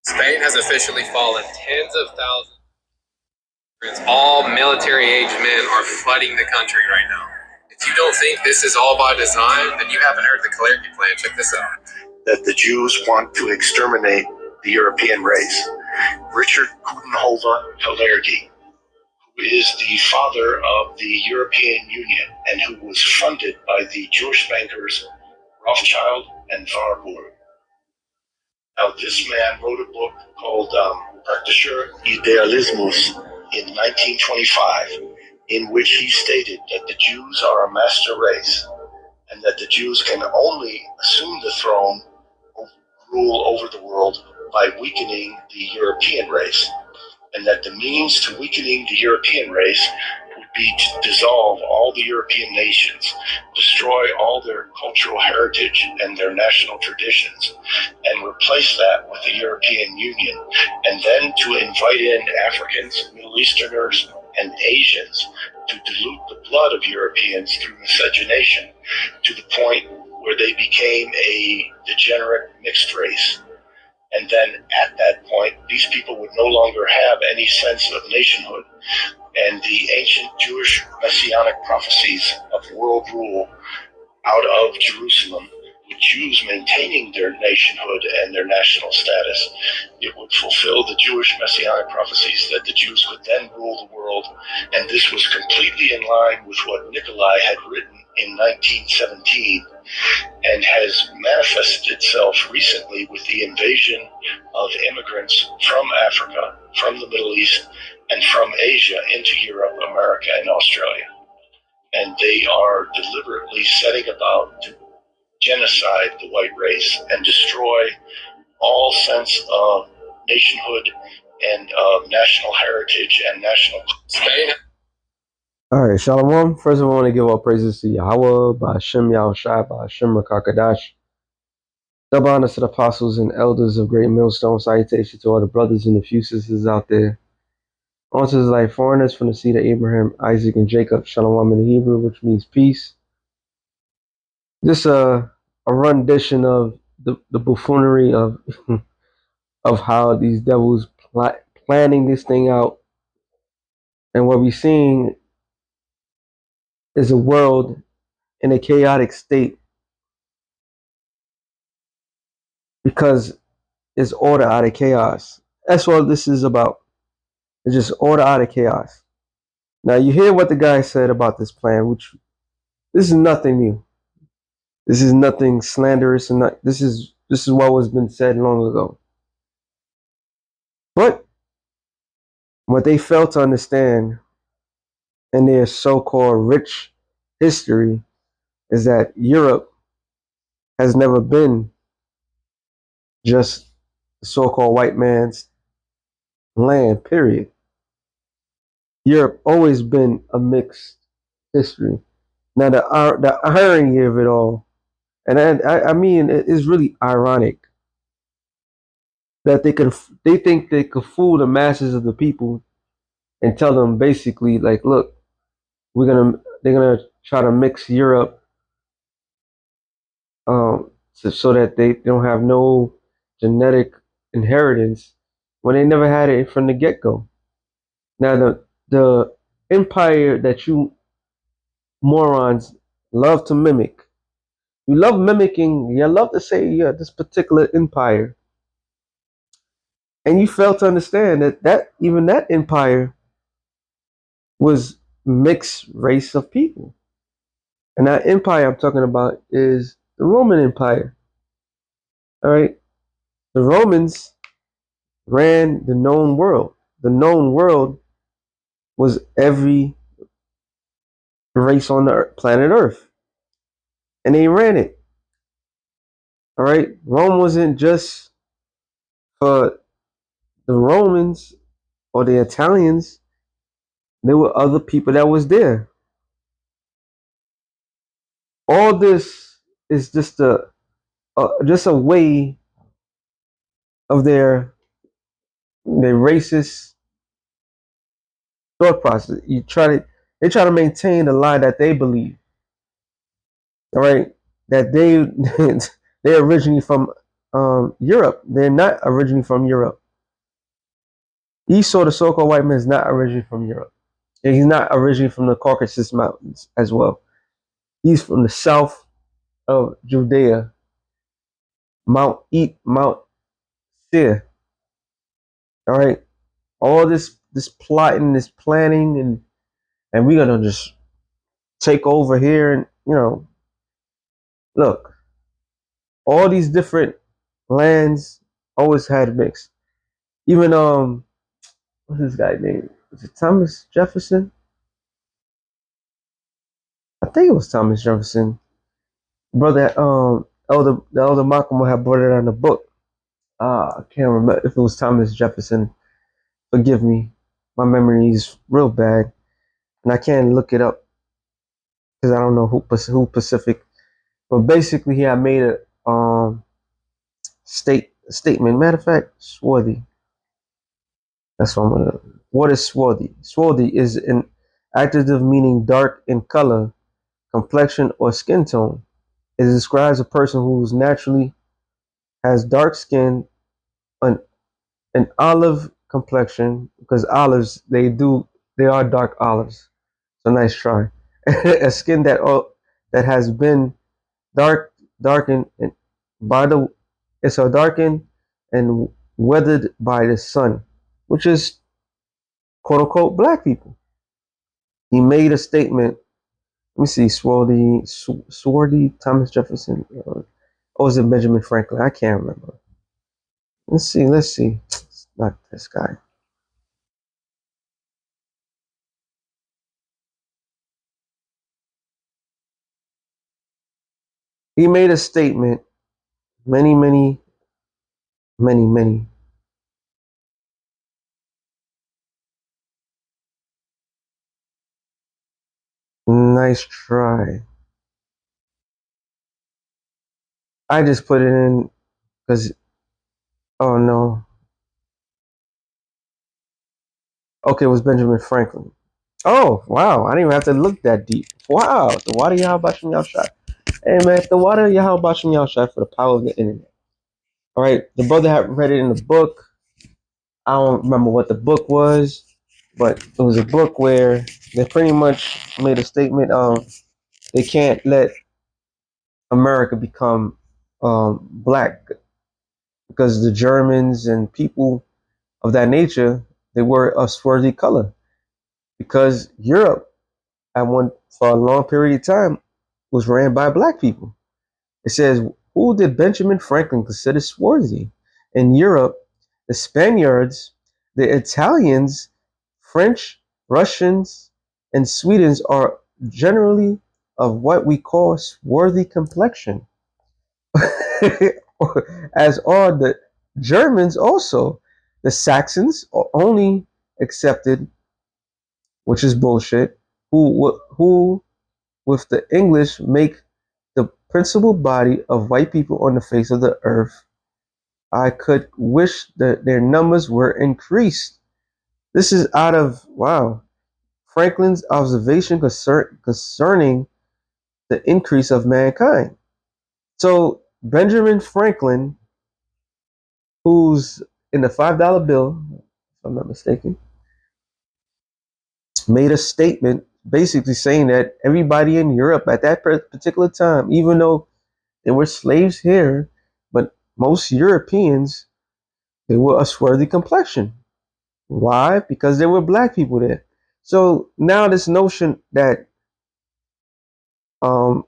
Spain has officially fallen. Tens of thousands. All military-age men are flooding the country right now. If you don't think this is all by design, then you haven't heard the Kalergi plan. Check this out. That the Jews want to exterminate the European race. Richard Coudenhove Kalergi, who is the father of the European Union and who was funded by the Jewish bankers Rothschild and Warburg. Now, this man wrote a book called Praktischer Idealismus in 1925, in which he stated that the Jews are a master race and that the Jews can only assume the throne, rule over the world, by weakening the European race, and that the means to weakening the European race would be to dissolve all the European nations, destroy all their cultural heritage and their national traditions, and replace that with the European Union, and then to invite in Africans, Middle Easterners, and Asians to dilute the blood of Europeans through miscegenation to the point where they became a degenerate mixed race. And then at that point, these people would no longer have any sense of nationhood. And the ancient Jewish messianic prophecies of world rule out of Jerusalem, with Jews maintaining their nationhood and their national status, it would fulfill the Jewish messianic prophecies that the Jews would then rule the world. And this was completely in line with what Nikolai had written in 1917 and has manifested itself recently with the invasion of immigrants from Africa, from the Middle East, and from Asia into Europe, America, and Australia. And they are deliberately setting about to genocide the white race and destroy all sense of nationhood and national heritage and national Spain. All right, Shalom. First of all, I want to give all praises to Yahweh, Ba'ashem Yahushua, Ba'ashem Rakakadash. Double honors to the apostles and elders of Great Millstone. Salutation to all the brothers and the few sisters out there. On to the life foreigners from the seed of Abraham, Isaac, and Jacob. Shalom in the Hebrew, which means peace. Just a rendition of the buffoonery of of how these devils planning this thing out. And what we're seeing is a world in a chaotic state because it's order out of chaos. That's what this is about. It's just order out of chaos. Now you hear what the guy said about this plan, which this is nothing new. This is nothing slanderous, and this is what was been said long ago. But what they fail to understand in their so-called rich history is that Europe has never been just the so-called white man's land, period. Europe always been a mixed history. Now the irony of it all, and I mean it is really ironic that they think they could fool the masses of the people and tell them basically like, look, they're gonna try to mix Europe so that they don't have no genetic inheritance when they never had it from the get-go. Now the empire that you morons love to mimic, you love mimicking, you love to say, yeah, this particular empire, and you fail to understand that even that empire was mixed race of people. And that empire I'm talking about is the Roman Empire. All right, the Romans ran the known world. The known world was every race on the planet Earth, and they ran it. All right, Rome wasn't just for the Romans or the Italians. There were other people that was there. All this is just a way of their racist thought process. They try to maintain the lie that they believe. All right, that they're originally from Europe. They're not originally from Europe. Esau, the so-called white man, is not originally from Europe. And he's not originally from the Caucasus Mountains as well. He's from the south of Judea, Mount Seir. All right. All this plotting, this planning, and we're gonna just take over here and look, all these different lands always had a mix. Even what's this guy name? Was it Thomas Jefferson? I think it was Thomas Jefferson. Brother Elder Malcolm had brought it on the book. I can't remember if it was Thomas Jefferson. Forgive me. My memory is real bad. And I can't look it up because I don't know who Pacific. But basically he had made a statement. Matter of fact, swarthy. That's what I'm gonna. What is swarthy? Swarthy is an adjective meaning dark in color, complexion, or skin tone. It describes a person who's naturally has dark skin, an olive complexion, because olives they are dark olives. So nice try. A skin that has been darkened by the it's a darkened and weathered by the sun, which is quote unquote black people. He made a statement. Let me see, Swarthy, Thomas Jefferson, or was it Benjamin Franklin? I can't remember. Let's see. It's not this guy. He made a statement many, many, many, many. Nice try. I just put it in because, oh no. Okay, it was Benjamin Franklin. Oh, wow. I didn't even have to look that deep. Wow. The water Yahabashim Yahshai. Hey, man, the water Yahabashim Yahshai for the power of the internet. All right. The brother had read it in the book. I don't remember what the book was, but it was a book where they pretty much made a statement of they can't let America become black because the Germans and people of that nature, they were a swarthy color because Europe at one for a long period of time was ran by black people. It says, who did Benjamin Franklin consider swarthy? In Europe, the Spaniards, the Italians, French, Russians, and Swedes are generally of what we call swarthy complexion, as are the Germans also. The Saxons are only accepted, which is bullshit, who with the English make the principal body of white people on the face of the earth. I could wish that their numbers were increased. This is out of, wow, Franklin's observation concerning the increase of mankind. So Benjamin Franklin, who's in the $5 bill, if I'm not mistaken, made a statement basically saying that everybody in Europe at that particular time, even though there were slaves here, but most Europeans, they were a swarthy complexion. Why? Because there were black people there. So now this notion that um,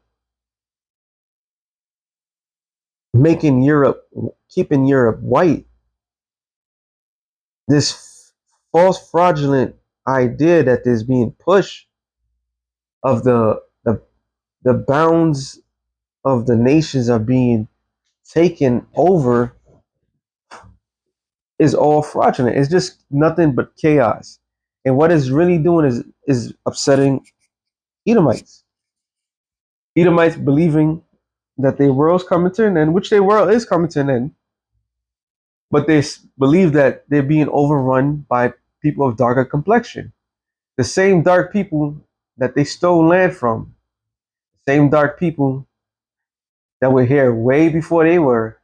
making Europe, keeping Europe white, this false fraudulent idea that is being pushed of the bounds of the nations are being taken over is all fraudulent. It's just nothing but chaos. And what it's really doing is upsetting Edomites. Edomites believing that their world's coming to an end, which their world is coming to an end, but they believe that they're being overrun by people of darker complexion. The same dark people that they stole land from, the same dark people that were here way before they were,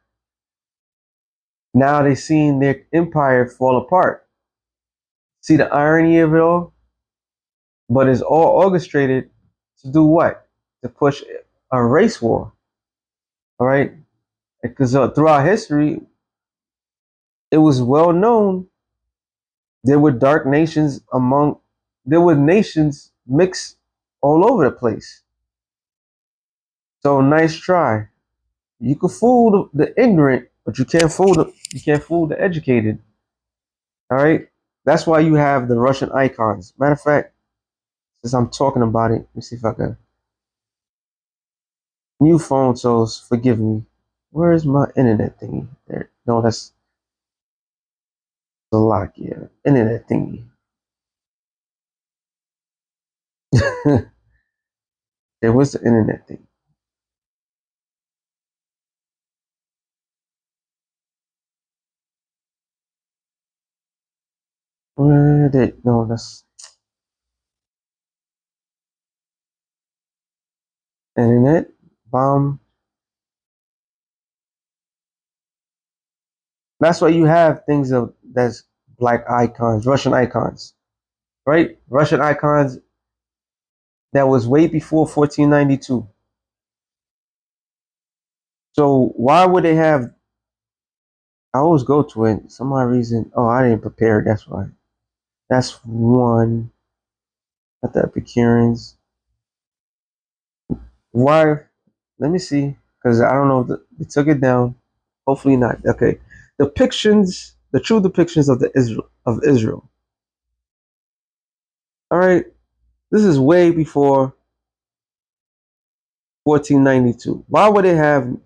Now they seen their empire fall apart. See the irony of it all? But it's all orchestrated to do what? To push a race war. All right? Because throughout history, it was well known there were dark nations there were nations mixed all over the place. So nice try. You can fool the ignorant, but you can't fool the educated. All right. That's why you have the Russian icons. Matter of fact, since I'm talking about it, let me see if I can. New phone, so forgive me. Where is my internet thingy? There. No, that's the lock. Yeah, internet thingy. There was the internet thing. Where did no? That's internet bomb. That's why you have things of that's black icons, Russian icons, right? Russian icons that was way before 1492. So why would they have? I always go to it. Some odd reason. Oh, I didn't prepare. That's why. That's one. At the Epicureans. Why? Let me see, because I don't know if they took it down. Hopefully not. Okay, depictions, the true depictions of the Israel. All right, this is way before 1492. Why would they have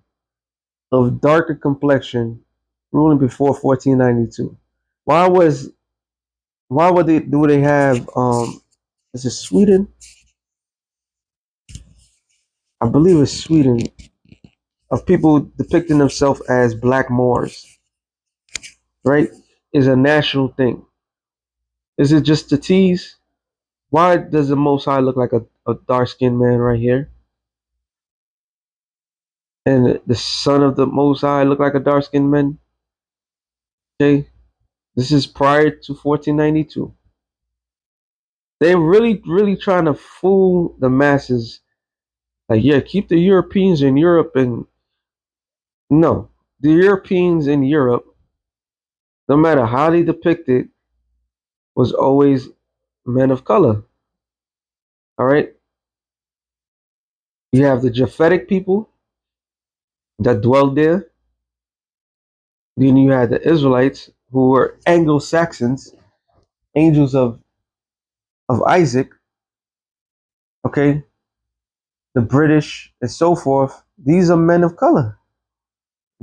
of darker complexion ruling before 1492? Why was why would they do they have is it Sweden? I believe it's Sweden of people depicting themselves as black Moors, right? Is a national thing. Is it just to tease? Why does the Most High look like a dark skinned man right here? And the son of the Most High look like a dark skinned man? Okay. This is prior to 1492. They're really, really trying to fool the masses. Like, yeah, keep the Europeans in Europe. And no, the Europeans in Europe, no matter how they depict it, was always men of color. All right. You have the Japhetic people that dwelled there. Then you had the Israelites who were Anglo Saxons, angels of Isaac, okay, the British and so forth. These are men of color,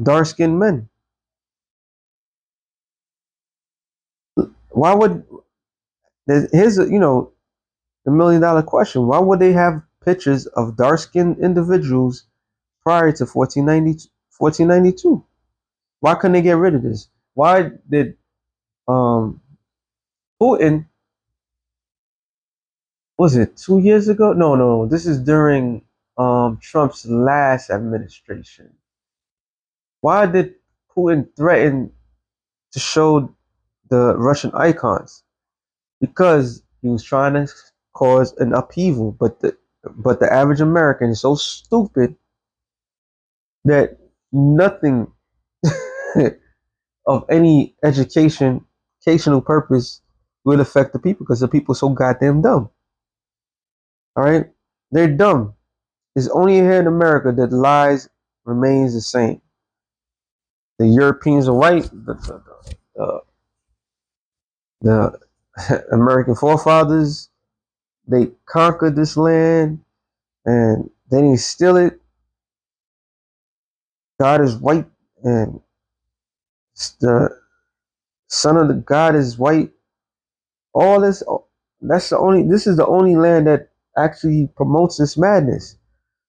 dark skinned men. Why would here's the $1 million question? Why would they have pictures of dark skinned individuals prior to 1492? Why couldn't they get rid of this? Why did um Putin, was it 2 years ago? No. This is during Trump's last administration. Why did Putin threaten to show the Russian icons? Because he was trying to cause an upheaval, but the average American is so stupid that nothing of any educational purpose will affect the people because the people are so goddamn dumb. All right, they're dumb. It's only here in America that lies remains the same. The Europeans are white. The American forefathers, they conquered this land and they didn't steal it. God is white and the son of the God is white. All this, this is the only land that actually promotes this madness.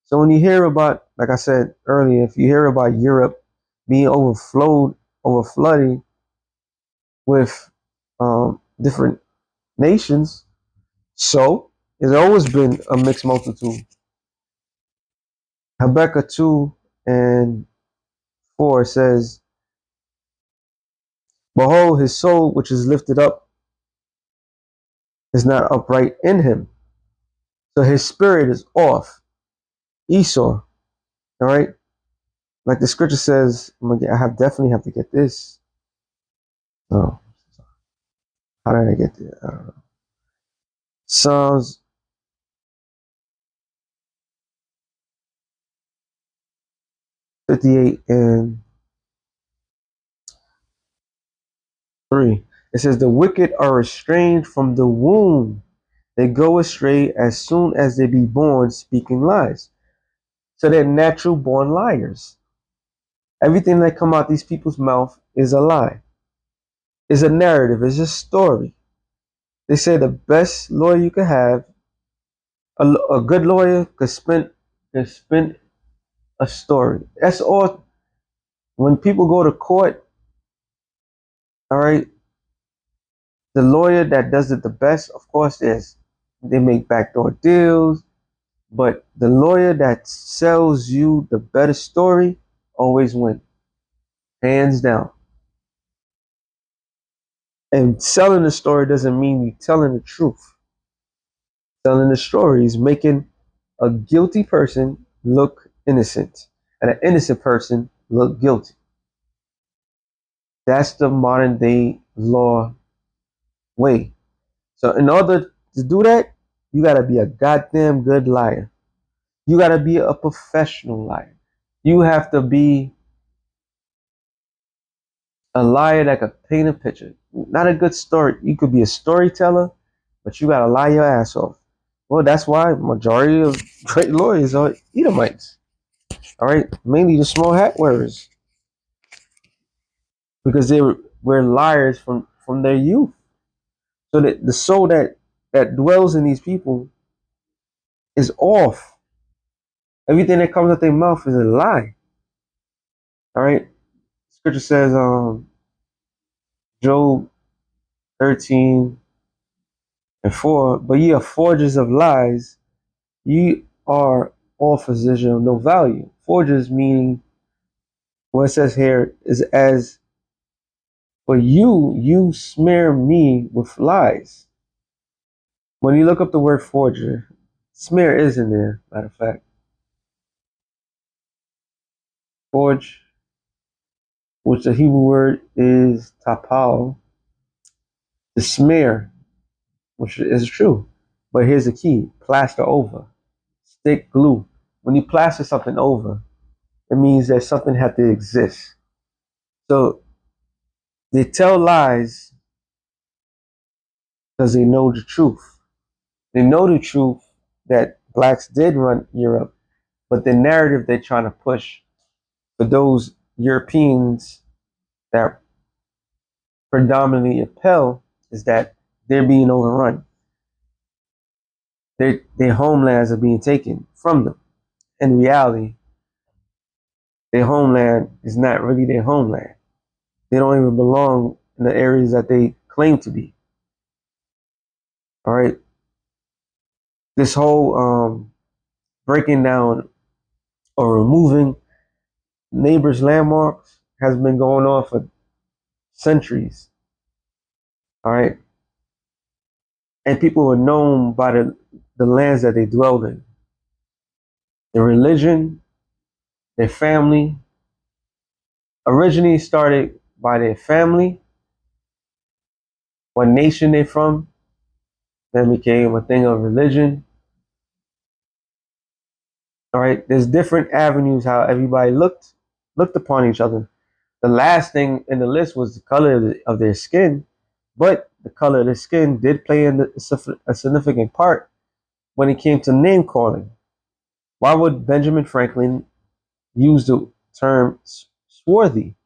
So when you hear about, like I said earlier, if you hear about Europe being overflooding with different nations, so it's always been a mixed multitude. Habakkuk 2 and 4 says, Behold, his soul, which is lifted up, is not upright in him. So his spirit is off. Esau, all right? Like the scripture says, definitely have to get this. Oh, how did I get there? I don't know. Psalms 58 and 3. It says, the wicked are estranged from the womb. They go astray as soon as they be born, speaking lies. So they're natural born liars. Everything that come out these people's mouth is a lie. It's a narrative. It's a story. They say the best lawyer you could have, a good lawyer could spin a story. That's all. When people go to court, all right, the lawyer that does it the best, of course, is they make backdoor deals, but the lawyer that sells you the better story always wins, hands down. And selling the story doesn't mean you telling the truth. Telling the story is making a guilty person look innocent and an innocent person look guilty. That's the modern day law way. So in order to do that, you gotta be a goddamn good liar. You gotta be a professional liar. You have to be a liar that could paint a picture. Not a good story. You could be a storyteller, but you gotta lie your ass off. Well, that's why majority of great lawyers are Edomites. All right, mainly the small hat wearers, because were liars from their youth. So that the soul that dwells in these people is off. Everything that comes out their mouth is a lie. All right. Scripture says, Job 13:4. But ye are forgers of lies. Ye are all physicians of no value. Forgers meaning what it says here is as for you smear me with lies. When you look up the word forger, smear is in there, matter of fact. Forge, which the Hebrew word is tapal, to smear, which is true. But here's the key: plaster over, stick glue. When you plaster something over, it means that something had to exist. So they tell lies because they know the truth. They know the truth that blacks did run Europe, but the narrative they're trying to push for those Europeans that predominantly appeal is that they're being overrun. Their homelands are being taken from them. In reality, their homeland is not really their homeland. They don't even belong in the areas that they claim to be. All right. This whole breaking down or removing neighbors' landmarks has been going on for centuries. All right. And people were known by the lands that they dwelled in. Their religion, their family, originally started by their family, what nation they're from, then became a thing of religion. All right, there's different avenues how everybody looked upon each other. The last thing in the list was the color of their skin, but the color of their skin did play a significant part when it came to name calling. Why would Benjamin Franklin use the term swarthy,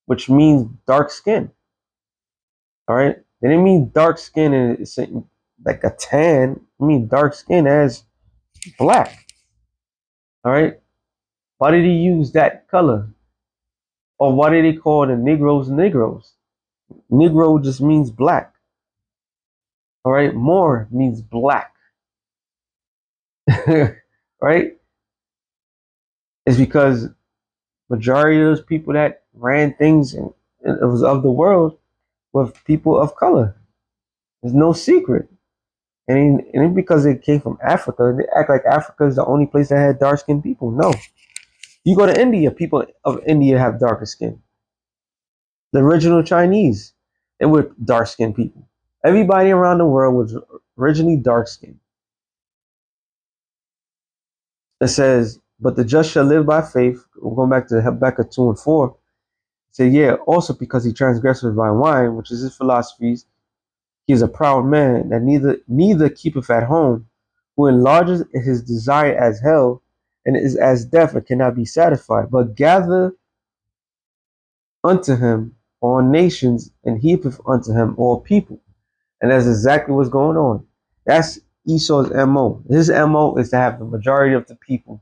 which means dark skin? All right, they didn't mean dark skin and like a tan. I mean dark skin as black. All right, why did he use that color? Or why did they call the Negroes Negroes? Negro just means black. All right, Moor means black. Right? It's because majority of those people that ran things and it was of the world with people of color. There's no secret. And because it came from Africa, they act like Africa is the only place that had dark skinned people. No. You go to India, people of India have darker skin. The original Chinese, they were dark skinned people. Everybody around the world was originally dark skinned. It says, but the just shall live by faith. We're going back to Habakkuk 2 and 4. It said, yeah, also because he transgressed with my wine, which is his philosophies, he is a proud man that neither keepeth at home, who enlarges his desire as hell, and is as death and cannot be satisfied, but gather unto him all nations, and heapeth unto him all people. And that's exactly what's going on. That's Esau's MO. His MO is to have the majority of the people.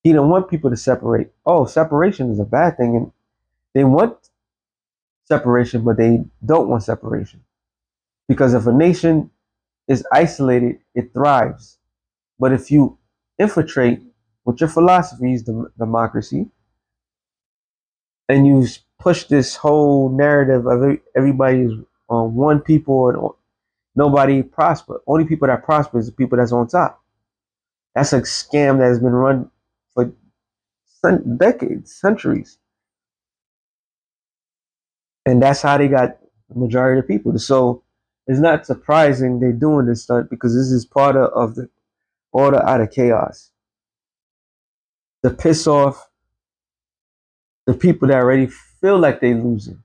He don't want people to separate. Oh, separation is a bad thing. And they want separation, but they don't want separation. Because if a nation is isolated, it thrives. But if you infiltrate with your philosophies, democracy, and you push this whole narrative of everybody's on one people and nobody prosper. Only people that prosper is the people that's on top. That's a scam that has been run for decades, centuries. And that's how they got the majority of the people. So it's not surprising they're doing this stunt because this is part of the order out of chaos. To piss off the people that already feel like they're losing,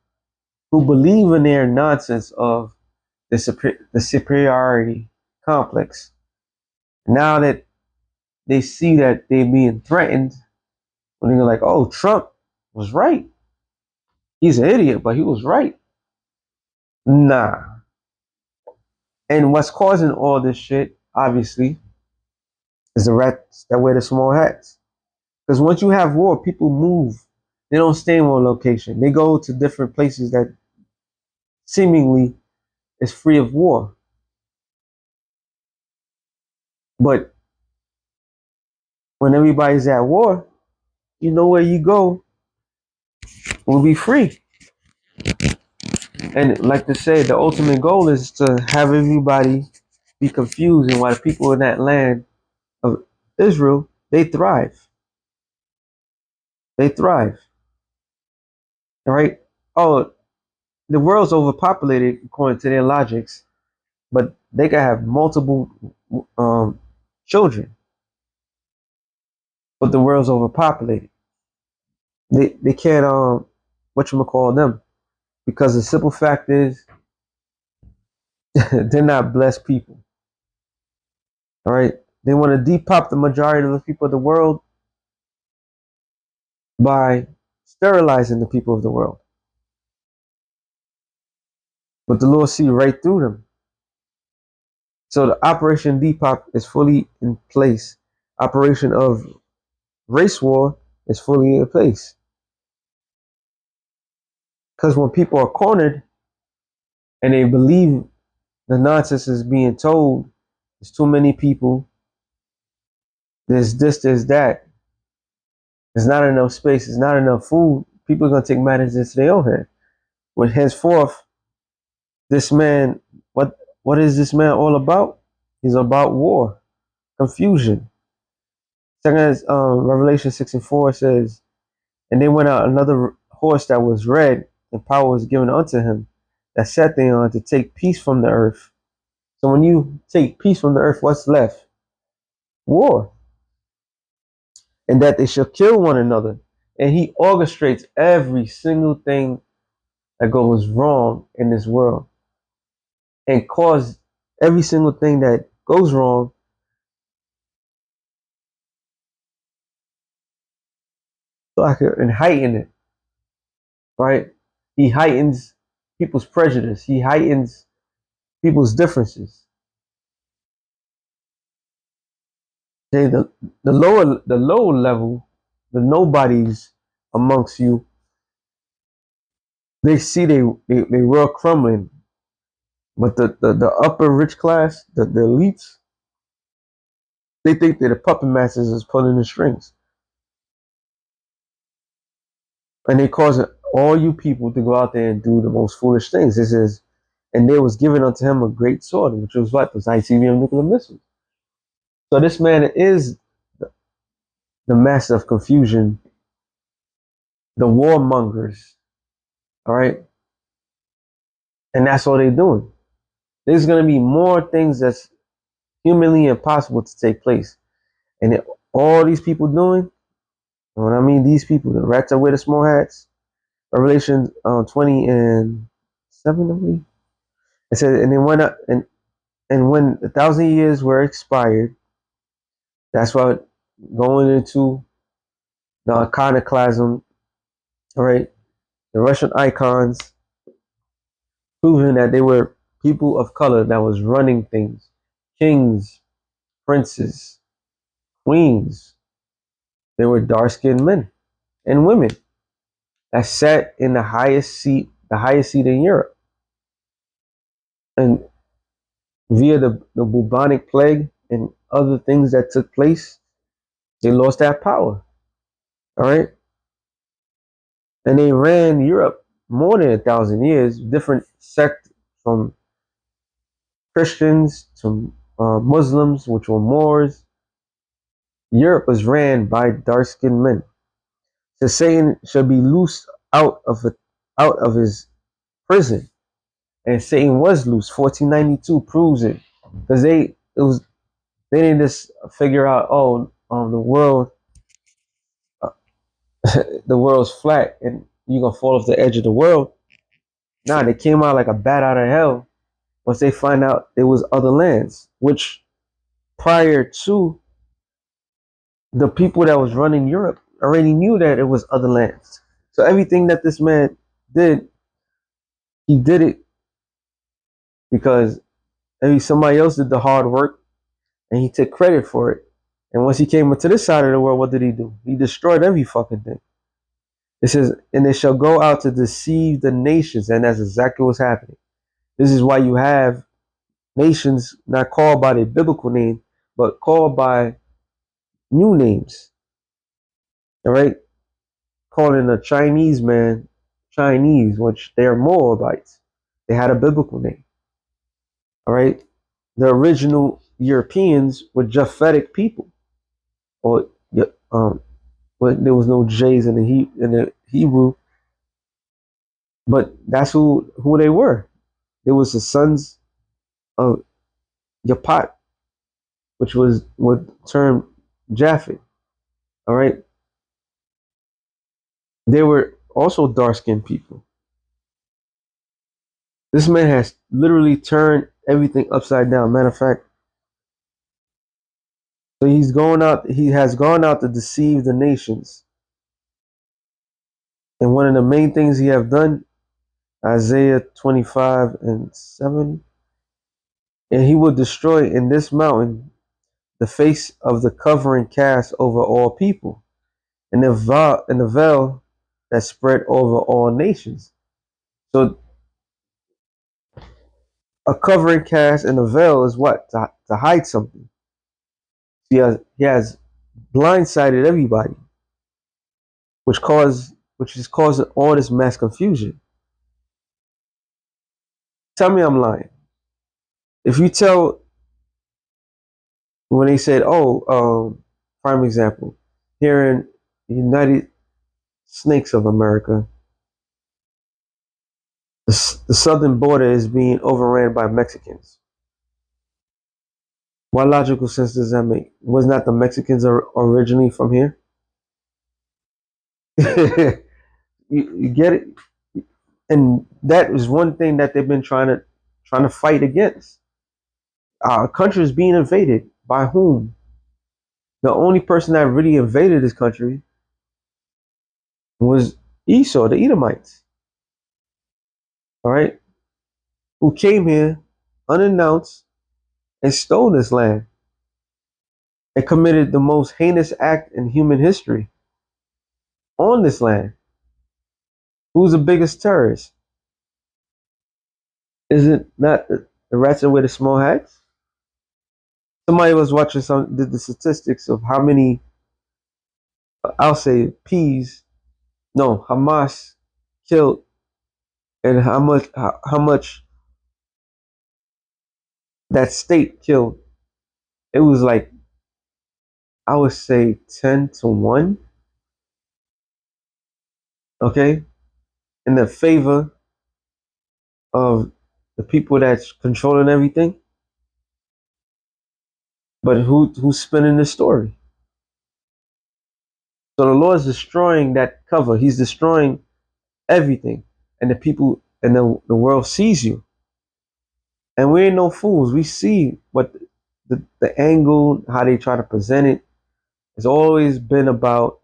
who believe in their nonsense of the superiority complex. Now that they see that they're being threatened, when they're like, oh, Trump was right. He's an idiot, but he was right. Nah. And what's causing all this shit, obviously, is the rats that wear the small hats. Because once you have war, people move. They don't stay in one location. They go to different places that seemingly is free of war. But when everybody's at war, you know where you go will be free. And like to say, the ultimate goal is to have everybody be confused, and why the people in that land of Israel, they thrive. They thrive. All right. Oh, the world's overpopulated according to their logics, but they can have multiple children. But the world's overpopulated. They can't whatchamacall them, because the simple fact is they're not blessed people. All right. They want to depop the majority of the people of the world by sterilizing the people of the world. But the Lord see right through them. So the Operation Depop is fully in place. Operation of race war is fully in place. Because when people are cornered and they believe the nonsense is being told, there's too many people, there's this, there's that, there's not enough space, there's not enough food, people are going to take matters into their own hand. When henceforth, this man, what is this man all about? He's about war, confusion. Second, Revelation 6 and 4 says, and then went out another horse that was red, and power was given unto him that sat thereon to take peace from the earth. So when you take peace from the earth, what's left? War. And that they shall kill one another. And he orchestrates every single thing that goes wrong in this world, and cause every single thing that goes wrong and heighten it, right? He heightens people's prejudice. He heightens people's differences. Okay, the lower level, the nobodies amongst you, they see they world crumbling, but the upper rich class, the elites, they think that the puppet masters is pulling the strings, and they cause all you people to go out there and do the most foolish things. This is, and there was given unto him a great sword, which was what? Those ICBM nuclear missiles. So this man is the master of confusion, the warmongers, all right? And that's all they're doing. There's going to be more things that's humanly impossible to take place. And all these people doing, and when I mean these people, the rats that wear the small hats, Revelation 20 and 7, I believe. It said, and then went up, and when 1,000 years were expired, that's why going into the iconoclasm, all right, the Russian icons, proving that they were people of color that was running things, kings, princes, queens. They were dark-skinned men and women that sat in the highest seat in Europe. And via the bubonic plague and other things that took place, they lost that power. All right. And they ran Europe more than 1,000 years, different sect from Christians to Muslims, which were Moors. Europe was ran by dark-skinned men. So Satan shall be loosed out of his prison, and Satan was loose. 1492 proves it, because they didn't just figure out, oh, the world the world's flat and you're gonna fall off the edge of the world. Nah, they came out like a bat out of hell once they find out there was other lands, which prior to the people that was running Europe already knew that it was other lands. So everything that this man did, he did it because maybe somebody else did the hard work and he took credit for it. And once he came into this side of the world, what did he do? He destroyed every fucking thing. It says, and they shall go out to deceive the nations. And that's exactly what's happening. This is why you have nations not called by their biblical name, but called by new names. All right? Calling a Chinese man Chinese, which they are Moabites. They had a biblical name. All right? The original Europeans were Japhetic people. Or but there was no J's in the Hebrew. But that's who they were. They was the sons of Yapat, which was what term Japhet. All right. They were also dark skinned people. This man has literally turned everything upside down. Matter of fact, so he has gone out to deceive the nations. And one of the main things he have done, Isaiah 25 and 7, and he will destroy in this mountain the face of the covering cast over all people, and the veil that spread over all nations. So a covering cast and a veil is what? To hide something. He has blindsided everybody, which is causing all this mass confusion. Tell me I'm lying. If you tell when they said, oh, prime example, here in the United Snakes of America, the southern border is being overran by Mexicans. What logical sense does that make? Was not the Mexicans originally from here? You get it, and that is one thing that they've been trying to fight against. Our country is being invaded by whom? The only person that really invaded this country was Esau, the Edomites. All right, who came here unannounced and stole this land and committed the most heinous act in human history on this land. Who's the biggest terrorist? Is it not the rats that wear the small hats? Somebody was watching did the statistics of how many, I'll say, Hamas killed and how much that state killed. It was like, I would say 10-1, okay, in the favor of the people that's controlling everything. But who's spinning the story? So the Lord is destroying that cover. He's destroying everything, and the people and the world sees you. And we ain't no fools. We see what the angle, how they try to present it. It's always been about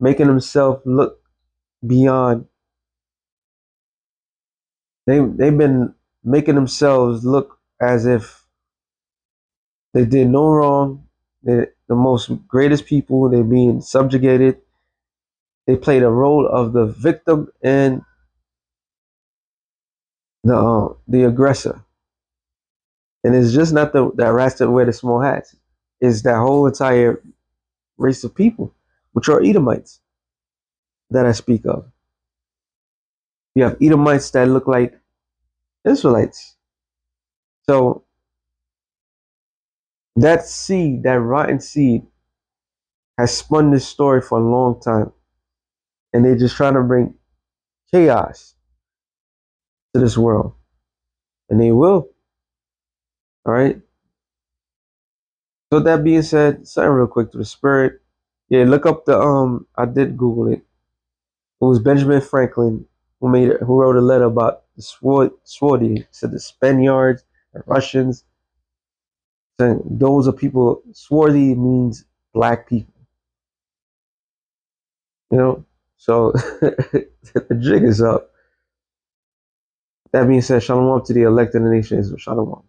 making themselves look beyond. They've been making themselves look as if they did no wrong. They're the most greatest people. They're being subjugated. They play the role of the victim and the aggressor. And it's just not that rats that wear the small hats. It's that whole entire race of people, which are Edomites that I speak of. You have Edomites that look like Israelites. So that seed, that rotten seed, has spun this story for a long time. And they're just trying to bring chaos to this world. And they will. All right. So that being said, something real quick to the spirit. Yeah, look up I did Google it. It was Benjamin Franklin who wrote a letter about the Swarthy. Said the Spaniards, the Russians. Saying those are people. Swarthy means black people. You know, so the jig is up. That being said, shalom to the elected nations. Shalom.